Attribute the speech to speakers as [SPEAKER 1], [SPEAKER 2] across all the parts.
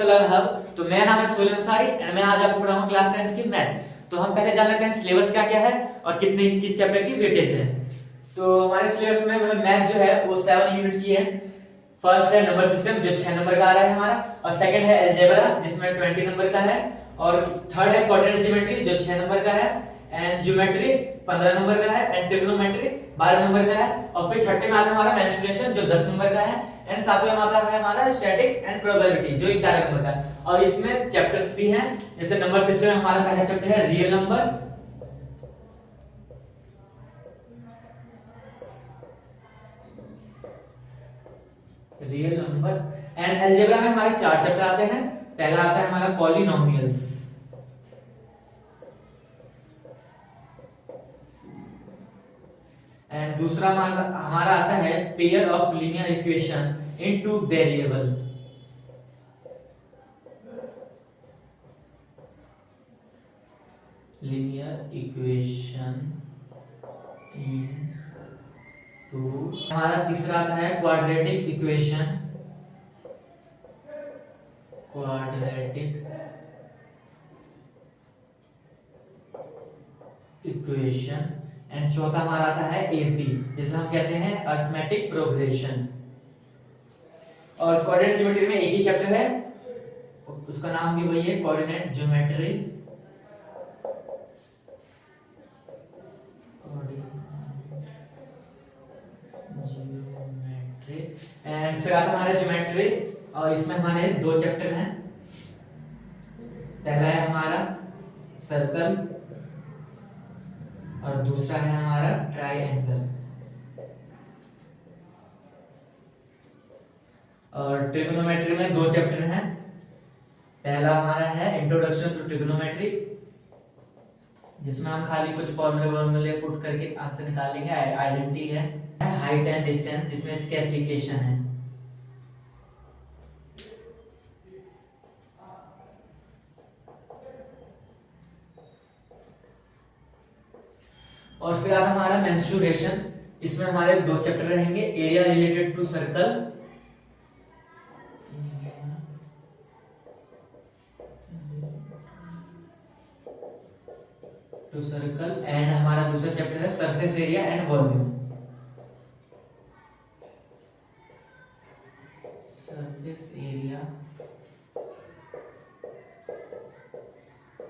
[SPEAKER 1] Learn hub. तो मेरा नाम है सोलन अंसारी एंड मैं आज आपको पढ़ाऊंगा क्लास 10th की मैथ। तो हम पहले जान लेते हैं सिलेबस क्या क्या है और कितने किस चैप्टर की वेटेज है। तो हमारे सिलेबस में मतलब मैथ जो है वो 7 यूनिट की है। फर्स्ट है नंबर सिस्टम जो 6 नंबर का आ रहा है हमारा, और सेकंड है अलजेब्रा जिसमें 20 नंबर का है, और थर्ड है कोऑर्डिनेट ज्योमेट्री जो 6 नंबर का है, एंड ज्योमेट्री 15 नंबर का है, एंड ट्रिग्नोमेट्री 12 नंबर का है, और फिर छठे में आता है हमारा मेंस्ट्रुएशन जो 10 नंबर का है, एंड सातवें में आता है हमारा स्टैटिक्स एंड प्रोबेबिलिटी जो 11 नंबर का है। और इसमें चैप्टर्स भी हैं, जैसे नंबर सिस्टम में हमारा पहला चैप्टर है रियल नंबर, एंड अलजेब्रा में हमारे 4 चैप्टर आते हैं। पहला आता है हमारा पॉलिनोमियल्स, एंड दूसरा हमारा आता है pair of linear equation in two variable, linear equation in two. हमारा तीसरा आता है क्वाड्रेटिक इक्वेशन, एंड चौथा हमारा आता है एपी जिसे हम कहते हैं अरिथमेटिक प्रोग्रेशन। और कोऑर्डिनेट ज्योमेट्री में एक ही चैप्टर है, उसका नाम भी वही है कोऑर्डिनेट ज्योमेट्री, एंड फिर आता है हमारा ज्योमेट्री, और इसमें हमारे 2 चैप्टर हैं। पहला है हमारा सर्कल और दूसरा है हमारा ट्राइएंगल। और ट्रिग्नोमेट्री में 2 चैप्टर हैं। पहला हमारा है इंट्रोडक्शन टू ट्रिग्नोमेट्री जिसमें हम खाली कुछ फॉर्मूले पुट करके आंसर निकालेंगे। आइडेंटिटी है, हाइट एंड डिस्टेंस जिसमें इसके एप्लीकेशन है। और फिर आता हमारा मेंस्ट्रुएशन, इसमें हमारे 2 चैप्टर रहेंगे, area related to circle, and हमारा दूसरा चैप्टर है surface area and volume. Surface area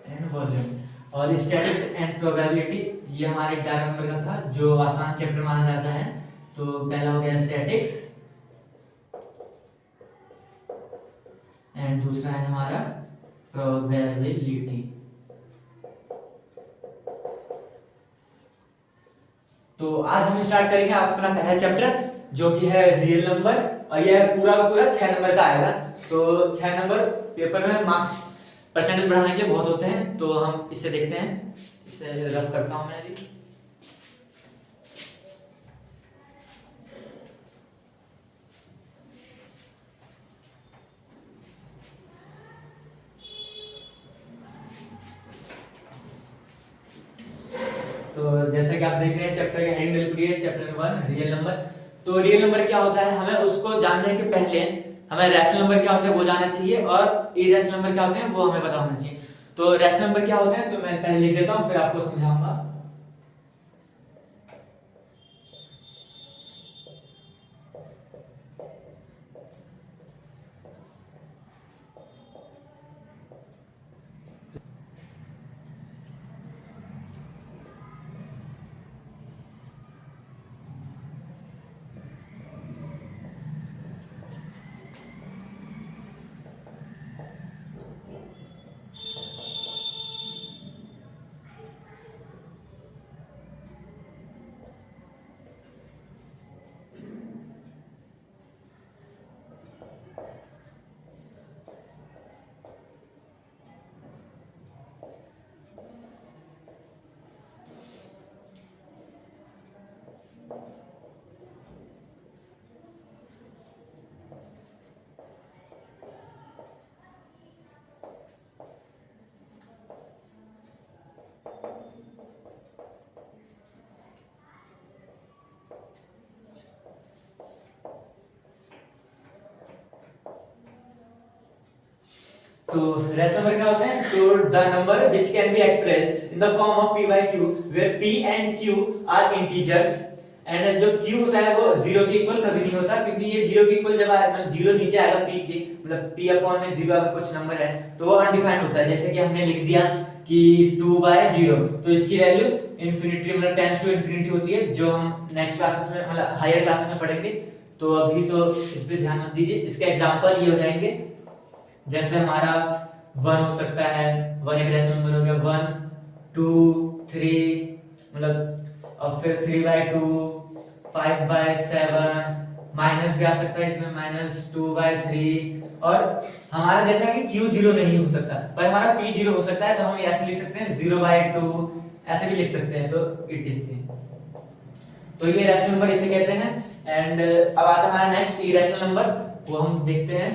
[SPEAKER 1] and volume. और स्टैटिक्स एंड प्रोबेबिलिटी ये हमारे 11 नंबर का था जो आसान चैप्टर माना जाता है। तो पहला हो गया स्टैटिक्स एंड दूसरा है हमारा प्रोबेबिलिटी। तो आज हम स्टार्ट करेंगे अपना पहला चैप्टर जो कि है रियल नंबर, और यह पूरा का पूरा 6 नंबर का आएगा। तो 6 नंबर पेपर में मार्क्स परसेंटेज बढ़ाने के लिए बहुत होते हैं, तो हम इसे देखते हैं। इसे रफ करता हूं मैं अभी। तो जैसा कि आप देख रहे हैं चैप्टर का हेडिंग लिखी है चैप्टर 1 रियल नंबर। तो रियल नंबर क्या होता है, हमें उसको जानने के पहले हमें रैशनल नंबर क्या होते हैं वो जानना चाहिए, और इरेशनल नंबर क्या होते हैं वो हमें पता होना चाहिए। तो रैशनल नंबर क्या होते हैं तो मैं पहले लिख देता हूं फिर आपको समझाऊंगा। तो रेशनल नंबर क्या होते हैं? तो the number which can be expressed in the form of p by q where p and q are integers and जो q होता है वो 0 के इक्वल कभी नहीं होता, क्योंकि ये 0 के इक्वल जब आए मतलब 0 नीचे आएगा p के, मतलब p अपॉन में 0 अगर कुछ नंबर है तो वो अनडिफाइंड होता है। जैसे कि हमने लिख दिया कि 2/0, तो इसकी वैल्यू इंफिनिटी मतलब टेंड्स टू इंफिनिटी होती है, जो हम नेक्स्ट क्लासेस में मतलब हायर क्लासेस में पढ़ेंगे। तो अभी तो इस पे ध्यान मत दीजिए। इसके एग्जांपल ये हो जाएंगे, जैसे हमारा 1 हो सकता है, 1 एक रैशनल नंबर हो गया, 1 2 3 मतलब, और फिर 3/2 5/7 माइनस भी आ सकता है इसमें, -2/3। और हमारा देखा कि q 0 नहीं हो सकता, पर हमारा p 0 हो सकता है, तो हम ऐसे लिख सकते हैं 0/2, ऐसे भी लिख सकते हैं। तो इट इज, तो ये रैशनल नंबर इसे कहते हैं। एंड अब आता है हमारा नेक्स्ट इरेशनल नंबर, वो हम देखते हैं।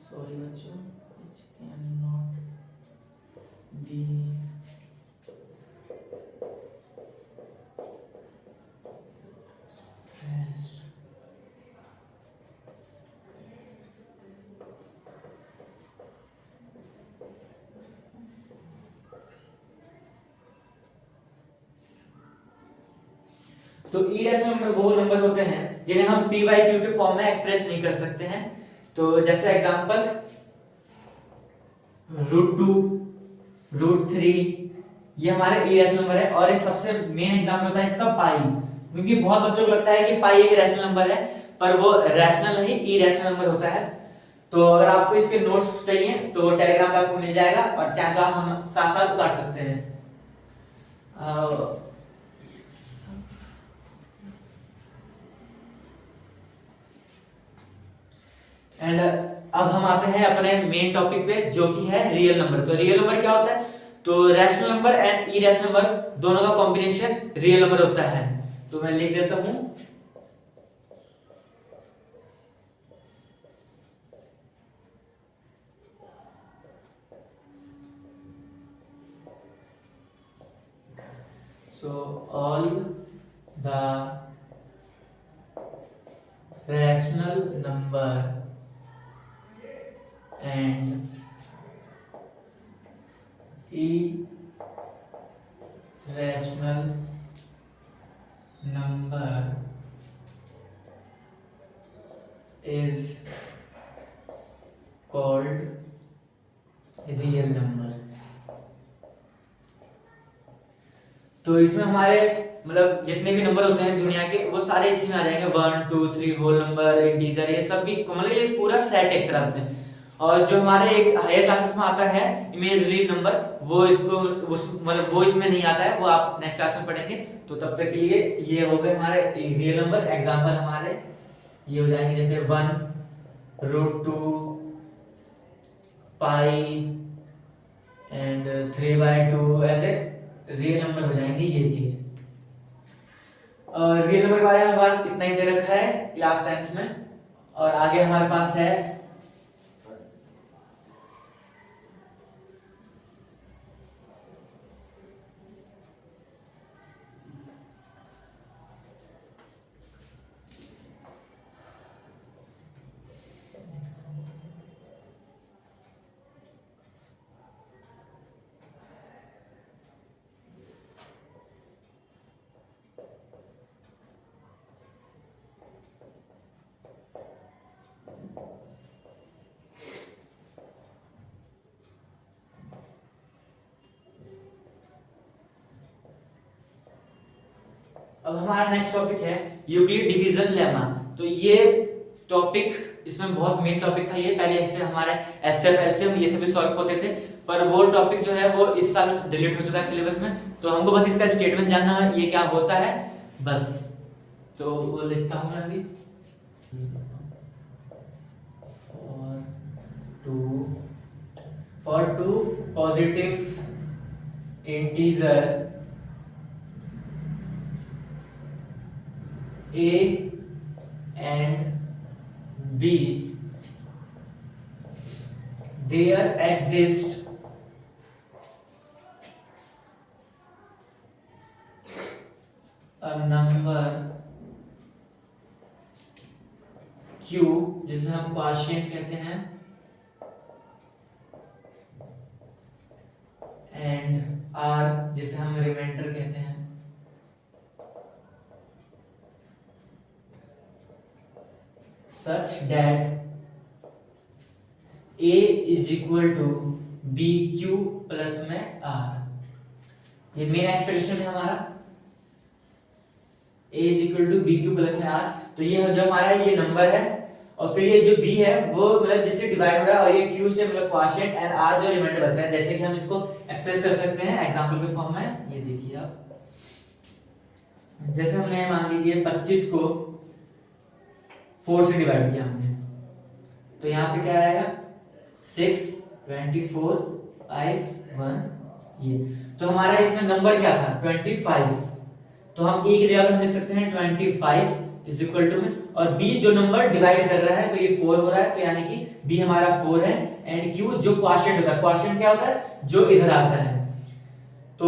[SPEAKER 1] सॉरी बच्चों, which cannot be expressed तो इरेशनल नंबर वो नंबर होते हैं जिन्हें हम p by q के फॉर्म में एक्सप्रेस नहीं कर सकते हैं। तो जैसे एग्जांपल √2 √3, ये हमारे इरेशनल नंबर है। और एक सबसे मेन एग्जांपल होता है इसका पाई, क्योंकि बहुत बच्चों को लगता है कि पाई एक रैशनल नंबर है, पर वो रैशनल नहीं इरेशनल नंबर होता है। तो अगर आपको इसके नोट्स चाहिए तो टेलीग्राम पे आपको मिल जाएगा, और चाहे तो आप हम साथ साथ उतार सकते हैं। एंड अब हम आते हैं अपने मेन टॉपिक पे, जो कि है रियल नंबर। तो रियल नंबर क्या होता है? तो rational number and irrational number दोनों का कॉम्बिनेशन रियल नंबर होता है। तो मैं लिख देता हूं, so all the rational number and irrational number is called real number। तो इसमें हमारे मतलब जितने भी नंबर होते हैं दुनिया के, वो सारे इसी में आ जाएंगे। 1 2 3 होल नंबर, इंटीजर, ये सब भी मतलब ये पूरा सेट एक तरह से। और जो हमारे एक हायर क्लासेस में आता है इमेजिनरी नंबर, वो इसको मतलब वो इसमें नहीं आता है, वो आप नेक्स्ट क्लास में पढ़ेंगे। तो तब तक के लिए ये हो गए हमारे रियल नंबर। एग्जांपल हमारे ये हो जाएंगे, जैसे 1 √2 पाई एंड 3/2, ऐसे रियल नंबर हो जाएंगे ये चीज। रियल नंबर के बारे में हमारे पास इतना ही दे रखा है क्लास 10th में, और आगे हमारे पास है अब हमारा नेक्स्ट टॉपिक है यूक्लिड डिवीजन लेमा। तो ये टॉपिक इसमें बहुत मेन टॉपिक था ये, पहले इससे हमारे एसएफ एलसीएम ये सभी सॉल्व होते थे, पर वो टॉपिक जो है वो इस साल डिलीट हो चुका है सिलेबस में। तो हमको बस इसका स्टेटमेंट जानना है ये क्या होता है बस। तो वो लिखता हूं मैं अभी, for two positive integer A and B, there exists a number Q, जिसे हम क्वोशिएंट कहते हैं, एंड R, जिसे हम रिमाइंडर कहते हैं, such that A is equal to BQ plus में R। ये मेन एक्सप्रेशन है हमारा, A is equal to BQ plus में R। तो ये जो हमारा ये नंबर है, और फिर ये जो B है वो मतलब जिससे डिवाइड हो रहा है, और ये Q से मतलब क्वोशिएंट, एंड R जो रिमाइंडर बचा है। जैसे कि हम इसको एक्सप्रेस कर सकते हैं एग्जांपल के फॉर्म में। ये देखिए आप, जैसे हमने मान लीजिए 25 को 4 से डिवाइड किया हमने, तो यहाँ पे क्या आएगा 6, 24, 5, 1। ये तो हमारा इसमें नंबर क्या था 25, तो हम ए की जगह पे हम लिख सकते हैं 25 इज इक्वल टू में, और बी जो नंबर डिवाइड कर रहा है तो ये 4 हो रहा है, तो यानी कि बी हमारा 4 है, एंड क्यू जो क्वोशिएंट होता है, क्वोशिएंट क्या होता है जो इधर आता है, तो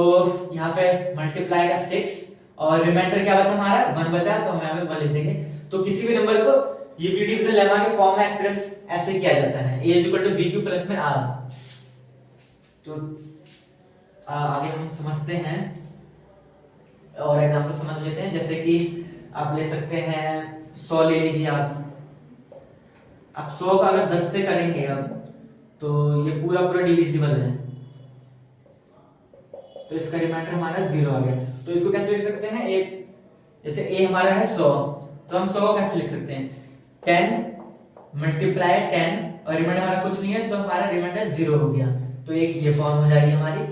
[SPEAKER 1] यहाँ पे मल्टीप्लाई का 6, और रिमाइंडर क्या बचा हमारा 1 बचा, तो हम यहाँ पे 1 लिख देंगे। तो किसी भी नंबर को यूक्लिड डिवीजन लेमा के फॉर्म में एक्सप्रेस ऐसे किया जाता है, a is equal to bq plus में r। तो आगे हम समझते हैं और एग्जांपल समझ लेते हैं। जैसे कि आप ले सकते हैं 100 ले लीजिए आप 100 का अगर 10 से करेंगे अब, तो ये पूरा डिविजिबल है, तो इसका रिमाइंडर हमारा 0 आ गया। तो इसको कैसे लिख सकते हैं, एक जैसे a हमारा है 100, तो हम 100 को कैसे लिख सकते हैं 10 मल्टीप्लाई 10, और रिमाइंडर हमारा कुछ नहीं है, तो हमारा रिमाइंडर 0 हो गया। तो एक ये फॉर्म हो जाएगी हमारी।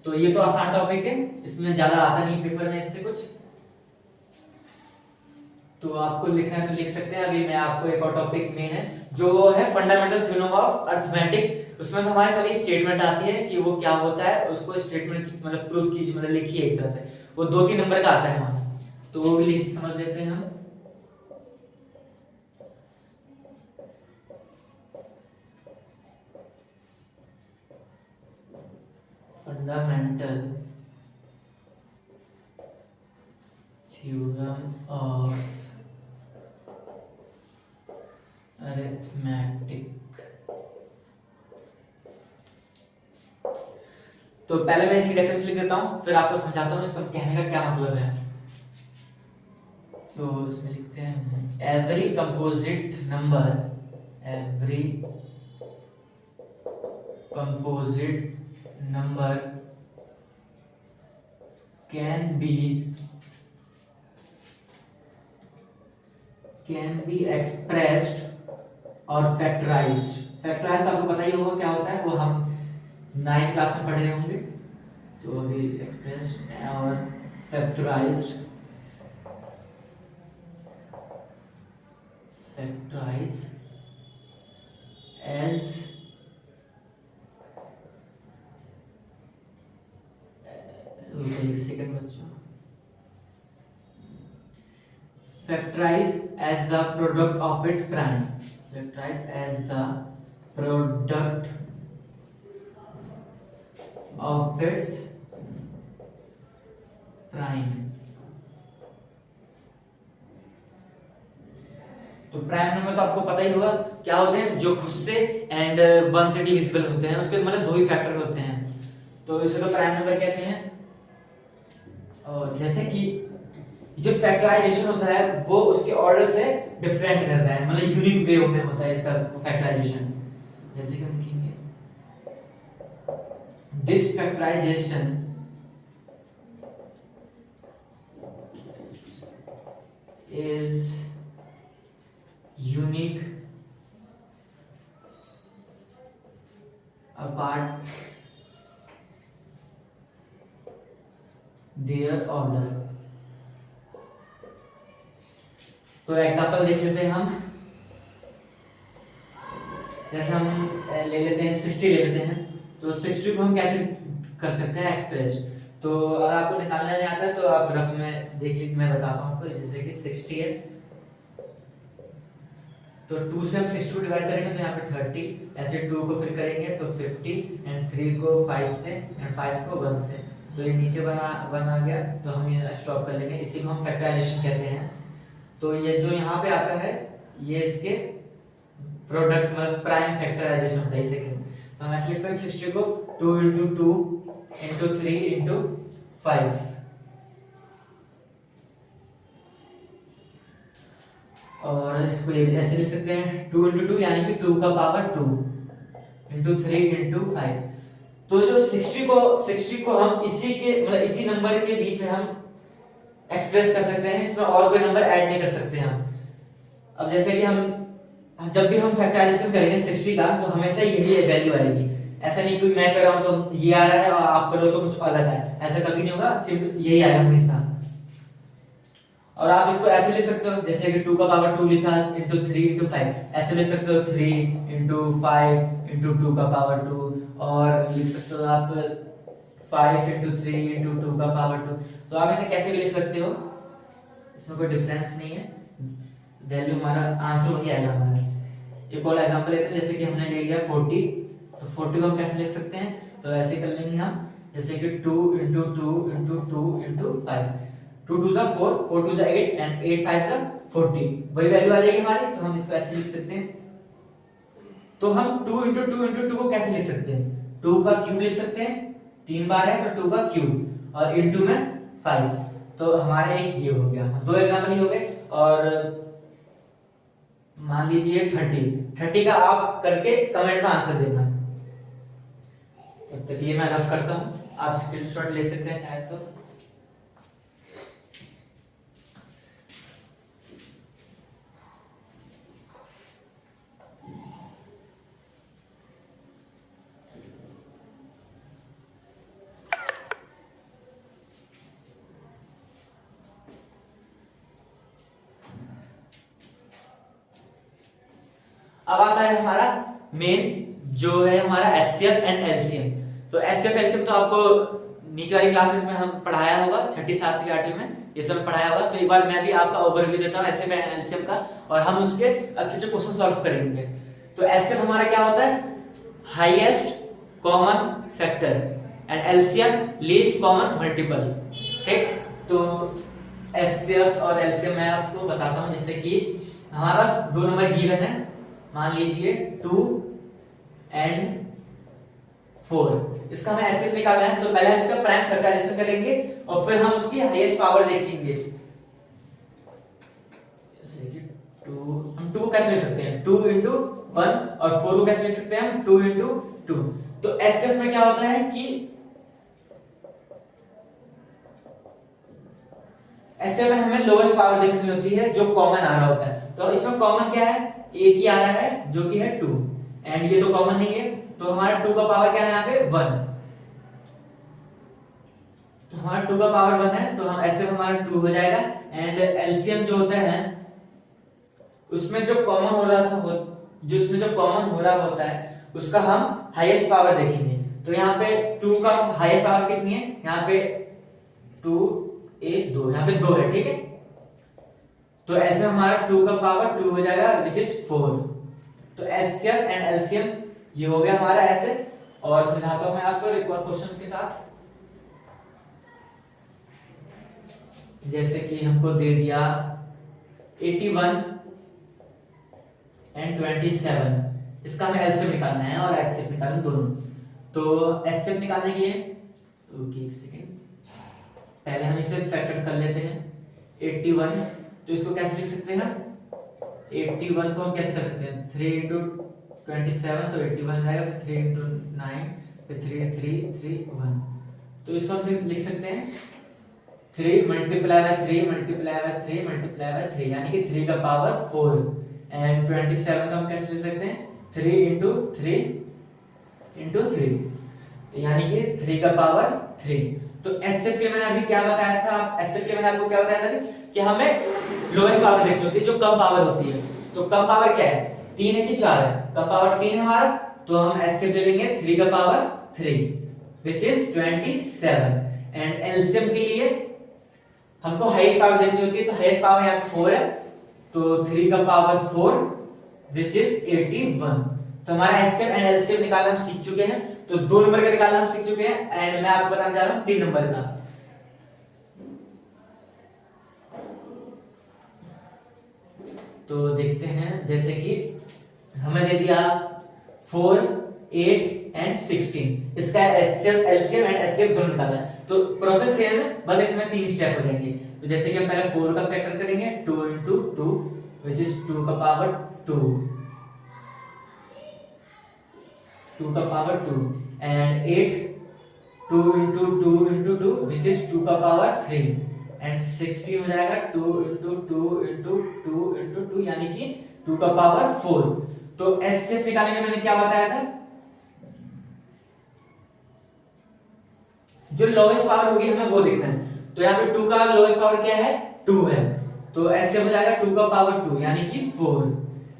[SPEAKER 1] तो ये तो आसान टॉपिक है, इसमें ज्यादा आता नहीं पेपर में इससे कुछ, तो आपको लिखना है तो लिख सकते हैं। अभी मैं आपको एक और टॉपिक में है जो है फंडामेंटल थ्योरम ऑफ अरिथमेटिक। उसमें से हमारे खाली स्टेटमेंट आती है कि वो क्या होता है, उसको स्टेटमेंट की मतलब प्रूफ कीजिए, मतलब लिखिए एक तरह से। वो 2-3 नंबर का आता है हमारा, तो वो भी समझ लेते हैं हम। Fundamental theorem of arithmetic. तो पहले मैं इसकी डेफिनेशन लिख देता हूं, फिर आपको समझाता हूं इसका कहने का क्या मतलब है। तो इसमें लिखते हैं every composite number can be expressed और फैक्टराइज्ड। फैक्टराइज्ड आपको पता ही होगा क्या होता है, वो हम 9th क्लास में पढ़े होंगे। तो अभी एक्सप्रेस्ड और फैक्टराइज्ड एज एक सेकंड बच्चों, factorise as the product of its prime, factorise as the product of its prime. तो प्राइम नंबर तो आपको पता ही होगा क्या होते हैं, जो खुद से एंड 1 से डिविजिबल होते हैं, उसके मतलब 2 ही फैक्टर होते हैं, तो इसे तो प्राइम नंबर कहते हैं। और जैसे कि जो फैक्टराइजेशन होता है वो उसके ऑर्डर से डिफरेंट रहता है, मतलब यूनिक वे में होता है इसका फैक्टराइजेशन। जैसे कि हम लिखेंगे this factorisation is unique apart their order। तो एग्जांपल देख लेते हैं हम। जैसे हम ले लेते हैं 60 ले लेते हैं, तो 60 को हम कैसे कर सकते हैं एक्सप्रेस। तो अगर आपको निकालना नहीं आता है तो आप रफ में देख लीजिए, मैं बताता हूँ आपको। जैसे कि 60 है तो 2 से हम 60 को डिवाइड करेंगे तो यहाँ पे 30, ऐसे 2 को फिर करेंगे तो 50 एंड 3 को 5 से एंड 5 को 1 से, तो ये नीचे वन आ गया, तो हम ये स्टॉप कर लेंगे। इसी को हम फैक्टराइजेशन कहते हैं। तो ये जो यहाँ पे आता है ये इसके प्रोडक्ट मतलब प्राइम फैक्टराइजेशन होता है इसे कहते हैं। तो हम ऐसे लिखते हैं 60 को 2 into 2 into 3 into 5, और इसको ये ऐसे लिख सकते हैं 2 into 2 यानी कि 2 का पावर 2 into 3 into 5। तो जो 60 को हम इसी के मतलब इसी नंबर के बीच में हम एक्सप्रेस कर सकते हैं, इसमें और कोई नंबर ऐड नहीं कर सकते हैं हम। अब जैसे कि हम जब भी हम फैक्टराइजेशन करेंगे 60 का तो हमेशा यही वैल्यू आएगी। ऐसा नहीं कोई मैं कर रहा हूं तो ये आ रहा है और आप करो तो कुछ अलग है, ऐसा कभी नहीं होगा, सिर्फ यही आएगा हमेशा। और आप इसको ऐसे लिख सकते हो जैसे कि 2 का पावर 2 लिखा into 3 into 5, ऐसे लिख सकते हो 3 into 5 into 2 का पावर 2, और लिख सकते हो आप 5 into 3 into 2 का पावर 2। तो आप इसे कैसे भी लिख सकते हो, इसमें कोई डिफरेंस नहीं है, वैल्यू हमारा आंसर वही आएगा हमारा। एक और एग्जांपल लेते हैं, जैसे कि हमने ले लिया 40, तो 40 को हम कैसे लिख सकते हैं, तो ऐसे कर लेंगे हम जैसे कि 2 into 2 into 2 into 5, 2 2 जा 4, 4 2 जा 8 एंड 8 5 जा 40, वही वैल्यू आ जाएगी हमारी। तो हम इसको ऐसे लिख सकते हैं। तो हम 2 into 2 into 2 को कैसे लिख सकते हैं, 2 का क्यूब लिख सकते हैं, 3 बार है तो 2 का क्यूब, और इनटू में 5। तो हमारे एक ये हो गया, दो एग्जांपल ही हो गए। और मान लीजिए 30 का आप करके कमेंट में आंसर देना। तब तक ये मैं रफ करता हूं, आप स्क्रीनशॉट ले सकते हैं चाहे तो। अब आता है हमारा मेन जो है हमारा एचसीएफ एंड एलसीएम। तो एचसीएफ एलसीएम तो आपको नीचे वाली क्लासेस में हम पढ़ाया होगा, 6ठी 7वीं 8वीं में ये सब पढ़ाया होगा। तो एक बार मैं भी आपका ओवरव्यू देता हूँ एचसीएफ एंड एलसीएम का, और हम उसके अच्छे अच्छे क्वेश्चन सॉल्व करेंगे। तो एचसीएफ हमारा क्या होता है, highest common factor, and LCM least common multiple. ठीक, तो एचसीएफ और एलसीएम मैं आपको बताता हूँ। जैसे कि हमारा दो नंबर गिवन है, मान लीजिए 2 एंड 4, इसका हमें एचसीएफ निकालना है। तो पहले हम इसका प्राइम फैक्टराइजेशन करेंगे और फिर हम उसकी हाईएस्ट पावर देखेंगे। जैसे कि 2, हम 2 कैसे लिख सकते हैं, 2 into 1, और 4 को कैसे लिख सकते हैं हम 2 into 2। तो एचसीएफ में क्या होता है कि ऐसे में हमें लोएस्ट पावर देखनी होती है जो कॉमन आ रहा होता है। तो इसमें कॉमन क्या है, एक ही आ रहा है जो कि है 2, एंड ये तो कॉमन नहीं है, तो हमारा 2 का पावर क्या है यहाँ पे 1। तो हमारा 2 का पावर 1 है, तो हम ऐसे में हमारा 2 हो जाएगा। एंड एलसीएम जो होता है उसमें जो कॉमन हो रहा था, जो उसमें जो कॉमन हो रहा होता है उसका हम हाईएस्ट पावर देखेंगे। तो यहाँ पे 2 का हाईएस्ट पावर कितनी है, यहाँ पे 2 1 2, यहाँ पे 2 है, ठीक है। तो एलसीएम हमारा 2 का पावर 2 हो जाएगा विच इज 4। तो एचसीएफ एंड एलसीएम ये हो गया हमारा ऐसे। और समझाता हूं मैं आपको एक और क्वेश्चन के साथ। जैसे कि हमको दे दिया 81 एंड 27, इसका हमें एलसीएम निकालना है और एचसीएफ निकालना है दोनों। तो एचसीएफ निकालने के लिए ओके एक सेकेंड, पहले हम इसे फैक्टर कर लेते हैं। 81, तो इसको कैसे लिख सकते हैं, 81 को हम कैसे कर सकते हैं, 3 into 27, तो 81 जाएगा, फिर 3 into 9, फिर 3 3 3 1। तो इसको हम लिख सकते हैं 3 multiply by 3 multiply by 3 multiply by 3, यानी कि 3 का पावर 4। एंड 27 को हम कैसे लिख सकते हैं, 3 into 3 into 3, यानी कि 3 का पावर 3। तो एचसीएफ के लिए मैंने अभी क्या बताया था, एचसीएफ के लिए मैंने आपको क्या बताया था कि हमें लोएस्ट पावर देखनी होती है, जो कम पावर होती है। तो कम पावर क्या है, 3 है कि 4 है, कम पावर 3 है हमारा, तो हम एचसीएफ ले लेंगे 3 का power 3 which is 27। And LCM के लिए हमको हाईएस्ट पावर देखनी होती है, तो हाईएस्ट पावर यहाँ पे 4 है, तो 3 का पावर 4 विच इज 81। तो हमारा एचसीएफ एंड एलसीएम निकालना हम सीख चुके हैं, तो 2 नंबर का निकालना हम सीख चुके हैं, एंड मैं आपको बताना चाह रहा हूं 3 नंबर का। तो देखते हैं, जैसे कि हमें दे दिया 4, 8 एंड 16, इसका एलसीएम एंड एचसीएफ दोनों निकालना है। तो प्रोसेस सेम है, बस इसमें 3 स्टेप हो जाएंगे। तो जैसे कि हम पहले 4 का फैक्टर करेंगे, 2 into 2 विच इज 2 का पावर 2, 2 का power 2, and 8 2 into 2 into 2 which is 2 का पावर 3, एंड 16 हो जाएगा 2 into 2 into 2 into 2 यानी कि 2 का पावर 4। तो एचसीएफ निकालने में मैंने क्या बताया था, जो लोएस्ट पावर होगी हमें वो देखना है। तो यहाँ पे 2 का लोएस्ट पावर क्या है, 2 है, तो एचसीएफ हो जाएगा 2 का पावर 2 यानी कि 4,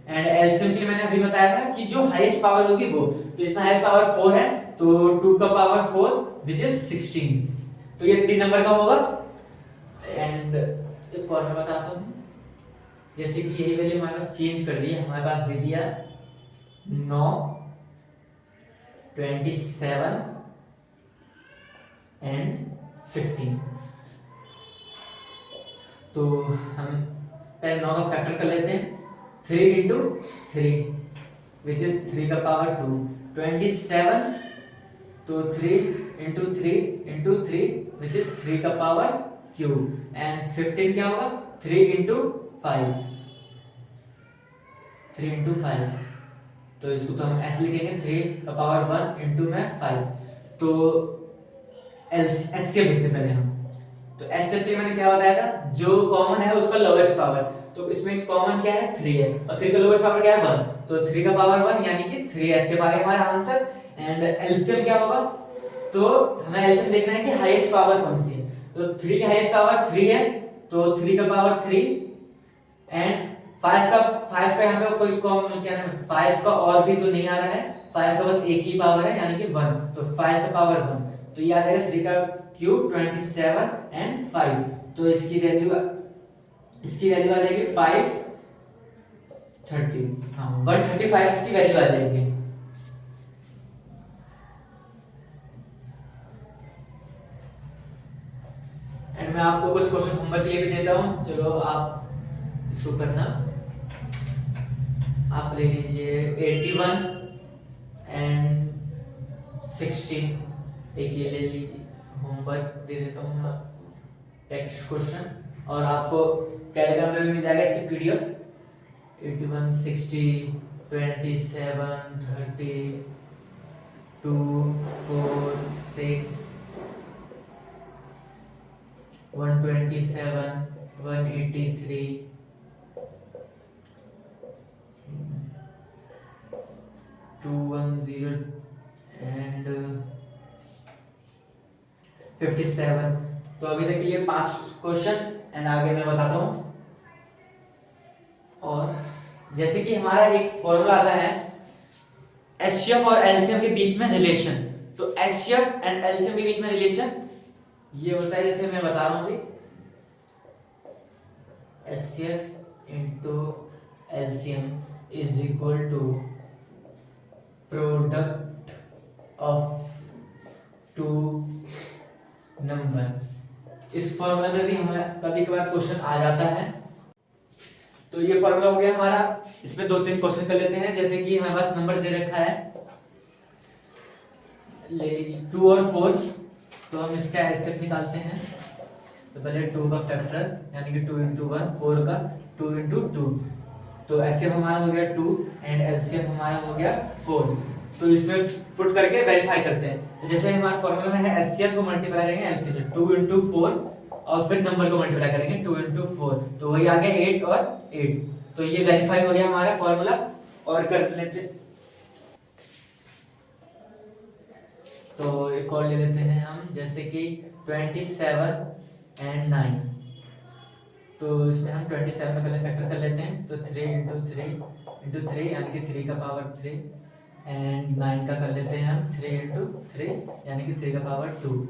[SPEAKER 1] एंड एलसीएम के लिए मैंने अभी बताया था कि जो हाईएस्ट पावर होगी वो, तो इसमें हाईएस्ट पावर 4 है, तो 2 का पावर 4 विच इज 16, तो ये 3 नंबर का होगा। एंड एक और मैं बताता हूँ, जैसे कि यही वैल्यू हमारे पास चेंज कर दी है, हमारे पास दे दिया 9, 27 एंड 15। तो हम पहले 9 का फैक्टर कर लेते हैं, 3 into 3 विच इज 3 का पावर 2, 27, तो 3 into 3 into 3 विच इज 3 का पावर क्यूब, एंड 15 क्या होगा, 3 into 5, 3 into 5, तो इसको तो हम ऐसे लिखेंगे 3 का पावर 1 into में 5। तो एचसीएफ लिखते पहले हम, तो एचसीएफ के मैंने क्या बताया था, जो कॉमन है उसका लोएस्ट पावर, तो इसमें कॉमन क्या है, 3 है, और 3 का लोएस्ट पावर क्या है, 1, तो 3 का पावर 1 यानी कि 3 एचसीएफ आ गया हमारा आंसर। एंड एलसीएम क्या होगा, तो हमें एलसीएम देखना है कि हाईएस्ट पावर कौन सी है, तो 3 की हाईएस्ट पावर 3 है, तो 3 का पावर 3, एंड 5 का यहाँ पे कोई कॉमन क्या नाम है, 5 का और भी तो नहीं आ रहा है, 5 का बस एक ही पावर है यानी कि 1, तो 5 का पावर 1, तो ये आ जाएगा 3 का क्यूब 27 एंड 5, तो इसकी वैल्यू आ जाएगी 530, हाँ 135 इसकी वैल्यू आ जाएगी। एंड मैं आपको कुछ क्वेश्चन होमवर्क के लिए भी देता हूँ, चलो आप इसको करना। आप ले लीजिए 81 एंड 16, एक ये ले लीजिए, होमवर्क दे देता हूँ मैं, प्रैक्टिस क्वेश्चन, और आपको टेलीग्राम में भी मिल जाएगा इसकी पीडीएफ। 81, 60, 27, 30, 2, 4, 6, 127, 183, 210 एंड 57। तो अभी तक के लिए 5 क्वेश्चन, एंड आगे मैं बताता हूँ। और जैसे कि हमारा एक फॉर्मूला आता है एचसीएफ और एलसीएम के बीच में रिलेशन, तो एचसीएफ एंड एलसीएम के बीच में रिलेशन ये होता है, जैसे मैं बता रहा हूँ, HCF into LCM is equal to product of 2 number. इस फॉर्मूला में भी हमें कभी कभार क्वेश्चन आ जाता है, तो ये फॉर्मूला हो गया हमारा। इसमें 2-3 क्वेश्चन कर लेते हैं, जैसे कि हमारे पास नंबर दे रखा है, ले लीजिए 2 और 4, तो हम इसका एचसीएफ निकालते हैं। तो पहले 2 का फैक्टर यानी कि 2 into 1, 4 का 2 into 2, तो एचसीएफ हमारा हो गया 2 एंड एलसीएम हमारा हो गया 4। तो इसमें पुट करके वेरीफाई करते हैं, तो जैसे हमारे फॉर्मूला में है एचसीएफ को मल्टीप्लाई करेंगे एलसीएम से, 2 into 4 और फिर नंबर को मल्टीप्लाई करेंगे 2 into 4, तो वही आ गया 8 और 8। तो ये वेरीफाई हो गया हमारा फॉर्मूला। और कर लेते, तो एक और ले लेते हैं हम, जैसे कि 27 एंड 9, तो इसमें हम 27 का पहले फैक्टर कर लेते हैं, तो 3 into 3 यानी कि 3 का पावर 3, एंड 9 का कर लेते हैं हम 3 into 3 यानी कि 3 का पावर 2।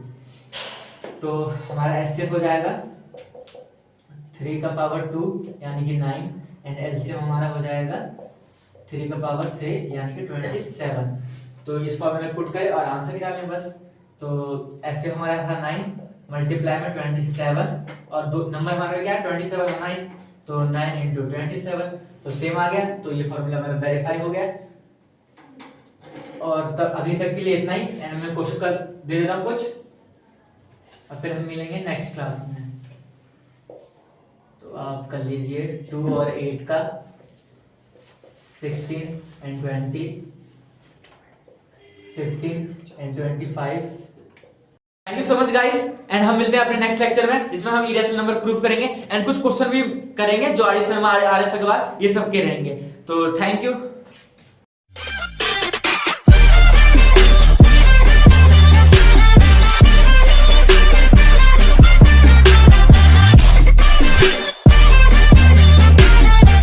[SPEAKER 1] तो हमारा एचसीएफ हो जाएगा 3 का पावर 2 यानी कि 9 एंड एलसीएम हमारा हो जाएगा 3 का पावर 3 यानी कि 27। तो इस फॉर्मूले में पुट करें और आंसर निकालें बस। तो एचसीएफ हमारा था 9 मल्टीप्लाई में 27 और दो नंबर हमारा क्या है 27 और 9, तो 9 इंटू 27 तो सेम आ गया। तो ये फॉर्मूला मेरा वेरीफाई हो गया। और तब अभी तक के लिए इतना ही एंड मैं क्वेश्चन का दे देता हूँ कुछ और फिर हम मिलेंगे नेक्स्ट क्लास में। तो आप कर लीजिए 2 और 8 का 16 and 20 15 and 25। Thank you so much guys and हम मिलते हैं अपने नेक्स्ट लेक्चर में जिसमें हम इरेशनल नंबर प्रूव करेंगे एंड कुछ क्वेश्चन भी करेंगे जो एडिशन में आर एस अग्रवाल ये सब के रहेंगे। तो थैंक यू।